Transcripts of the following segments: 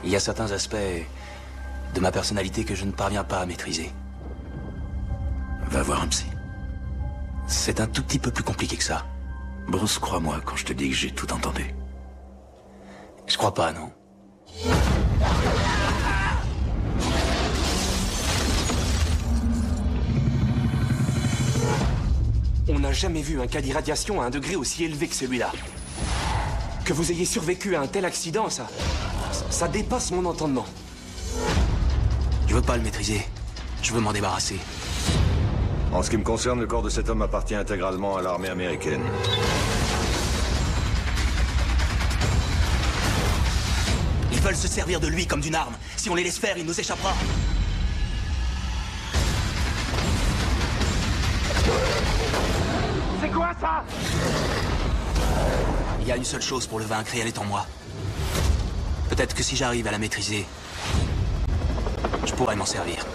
Il y a certains aspects de ma personnalité que je ne parviens pas à maîtriser. Va voir un psy. C'est un tout petit peu plus compliqué que ça. Bruce, crois-moi quand je te dis que j'ai tout entendu. Je crois pas, non. On n'a jamais vu un cas d'irradiation à un degré aussi élevé que celui-là. Que vous ayez survécu à un tel accident, ça dépasse mon entendement. Je veux pas le maîtriser. Je veux m'en débarrasser. En ce qui me concerne, le corps de cet homme appartient intégralement à l'armée américaine. Ils veulent se servir de lui comme d'une arme. Si on les laisse faire, il nous échappera. C'est quoi ça? Il y a une seule chose pour le vaincre et elle est en moi. Peut-être que si j'arrive à la maîtriser, je pourrais m'en servir.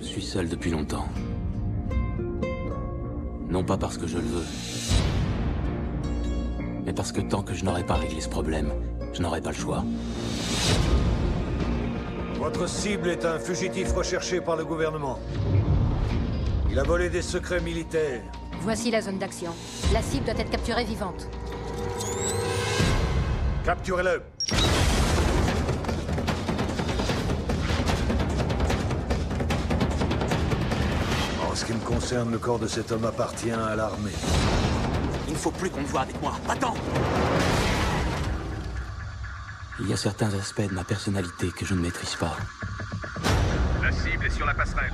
Je suis seul depuis longtemps. Non pas parce que je le veux, mais parce que tant que je n'aurai pas réglé ce problème, je n'aurai pas le choix. Votre cible est un fugitif recherché par le gouvernement. Il a volé des secrets militaires. Voici la zone d'action. La cible doit être capturée vivante. Capturez-le. En ce qui me concerne, le corps de cet homme appartient à l'armée. Il ne faut plus qu'on me voie avec moi. Attends! Il y a certains aspects de ma personnalité que je ne maîtrise pas. La cible est sur la passerelle.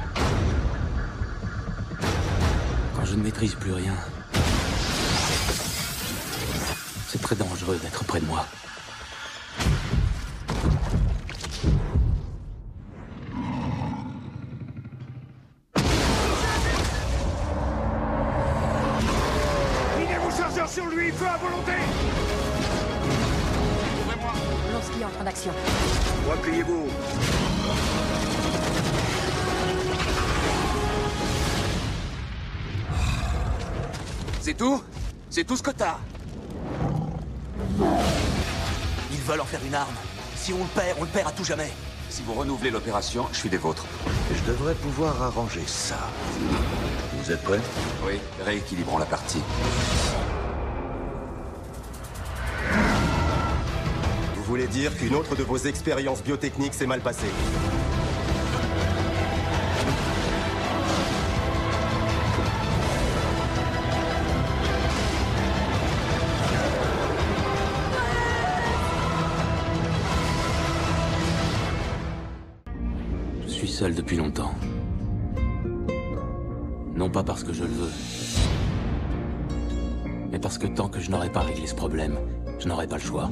Quand je ne maîtrise plus rien, c'est très dangereux d'être près de moi. Sur lui, feu à volonté. Lorsqu'il entre en action. Repliez-vous. C'est tout? C'est tout ce que t'as? Ils veulent en faire une arme. Si on le perd à tout jamais. Si vous renouvelez l'opération, je suis des vôtres. Je devrais pouvoir arranger ça. Vous êtes prêts? Oui, rééquilibrons la partie. Vous voulez dire qu'une autre de vos expériences biotechniques s'est mal passée? Je suis seul depuis longtemps. Non pas parce que je le veux, mais parce que tant que je n'aurai pas réglé ce problème, je n'aurai pas le choix.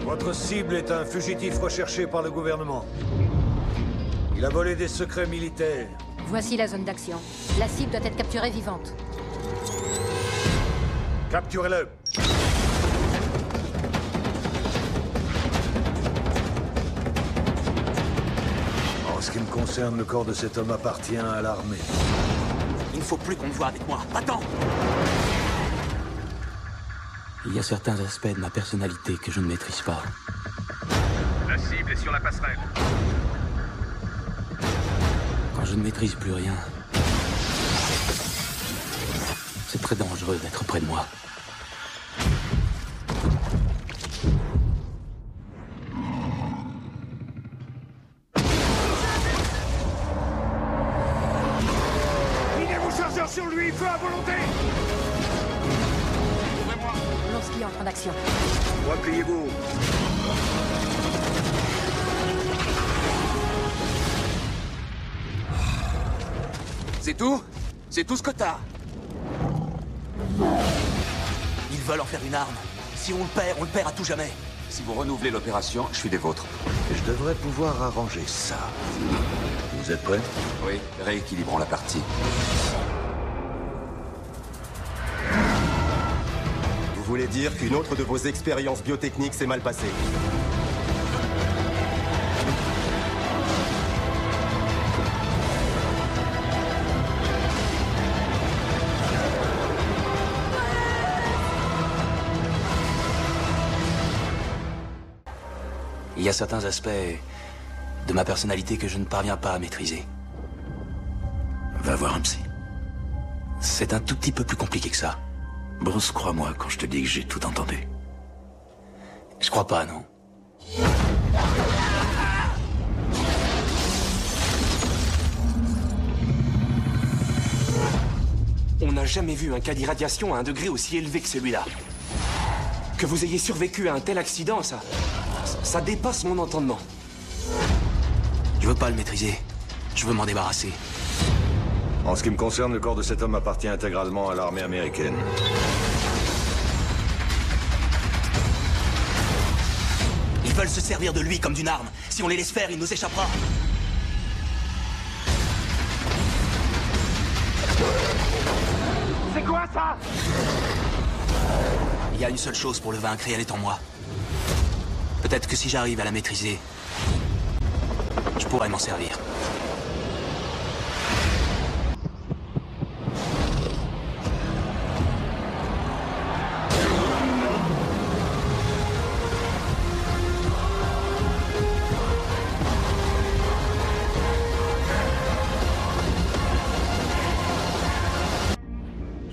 Votre cible est un fugitif recherché par le gouvernement. Il a volé des secrets militaires. Voici la zone d'action. La cible doit être capturée vivante. Capturez-le. En ce qui me concerne, le corps de cet homme appartient à l'armée. Il ne faut plus qu'on me voie avec moi. Attends! Il y a certains aspects de ma personnalité que je ne maîtrise pas. La cible est sur la passerelle. Quand je ne maîtrise plus rien, c'est très dangereux d'être près de moi. Minez-vous chargeur sur lui, feu à volonté. Lorsqu'il entre en action. Repliez-vous. C'est tout? C'est tout ce que t'as? Ils veulent en faire une arme. Si on le perd à tout jamais. Si vous renouvelez l'opération, je suis des vôtres. Je devrais pouvoir arranger ça. Vous êtes prêts? Oui, rééquilibrons la partie. voulez dire qu'une autre de vos expériences biotechniques s'est mal passée. Il y a certains aspects de ma personnalité que je ne parviens pas à maîtriser. Va voir un psy. C'est un tout petit peu plus compliqué que ça. Bruce, crois-moi quand je te dis que j'ai tout entendu. Je crois pas, non. On n'a jamais vu un cas d'irradiation à un degré aussi élevé que celui-là. Que vous ayez survécu à un tel accident, ça dépasse mon entendement. Je veux pas le maîtriser. Je veux m'en débarrasser. En ce qui me concerne, le corps de cet homme appartient intégralement à l'armée américaine. Ils veulent se servir de lui comme d'une arme. Si on les laisse faire, il nous échappera. C'est quoi ça? Il y a une seule chose pour le vaincre et elle est en moi. Peut-être que si j'arrive à la maîtriser, je pourrais m'en servir.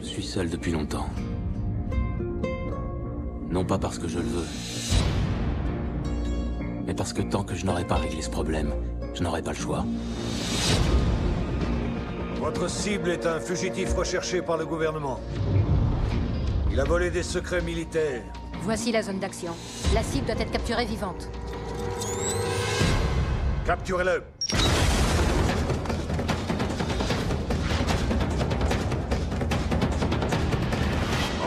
Je suis seul depuis longtemps. Non pas parce que je le veux, mais parce que tant que je n'aurai pas réglé ce problème, je n'aurai pas le choix. Votre cible est un fugitif recherché par le gouvernement. Il a volé des secrets militaires. Voici la zone d'action. La cible doit être capturée vivante. Capturez-le.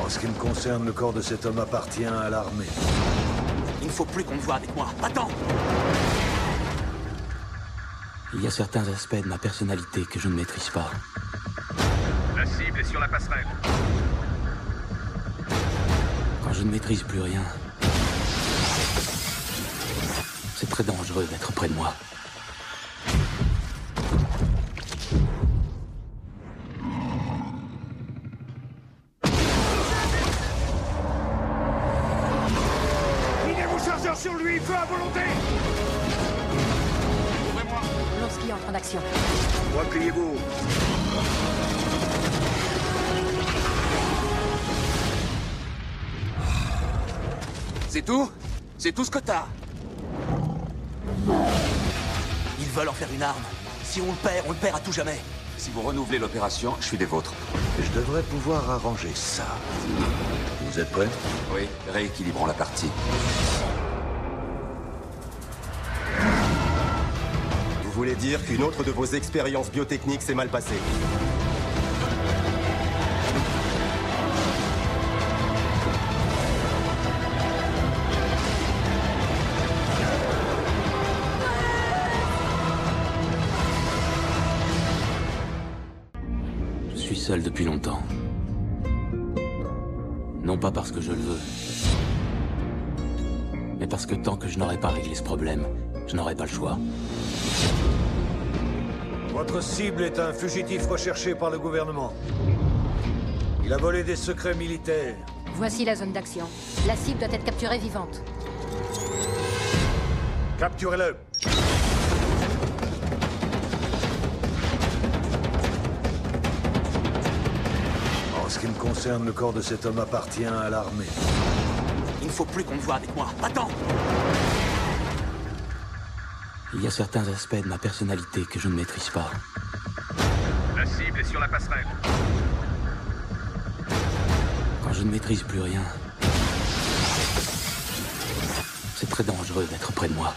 En ce qui me concerne, le corps de cet homme appartient à l'armée. Il ne faut plus qu'on me voie avec moi. Attends! Il y a certains aspects de ma personnalité que je ne maîtrise pas. La cible est sur la passerelle. Quand je ne maîtrise plus rien, c'est très dangereux d'être près de moi. Sur lui, feu à volonté! Ouvrez-moi! Lorsqu'il est en train d'action. Repliez-vous! C'est tout? C'est tout ce que t'as? Ils veulent en faire une arme. Si on le perd à tout jamais. Si vous renouvelez l'opération, je suis des vôtres. Je devrais pouvoir arranger ça. Vous êtes prêts? Oui, rééquilibrons la partie. Vous voulez dire qu'une autre de vos expériences biotechniques s'est mal passée. Je suis seul depuis longtemps. Non pas parce que je le veux, mais parce que tant que je n'aurai pas réglé ce problème, je n'aurai pas le choix. Votre cible est un fugitif recherché par le gouvernement. Il a volé des secrets militaires. Voici la zone d'action. La cible doit être capturée vivante. Capturez-le. En ce qui me concerne, le corps de cet homme appartient à l'armée. Il ne faut plus qu'on me voie avec moi. Attends! Il y a certains aspects de ma personnalité que je ne maîtrise pas. La cible est sur la passerelle. Quand je ne maîtrise plus rien, c'est très dangereux d'être près de moi.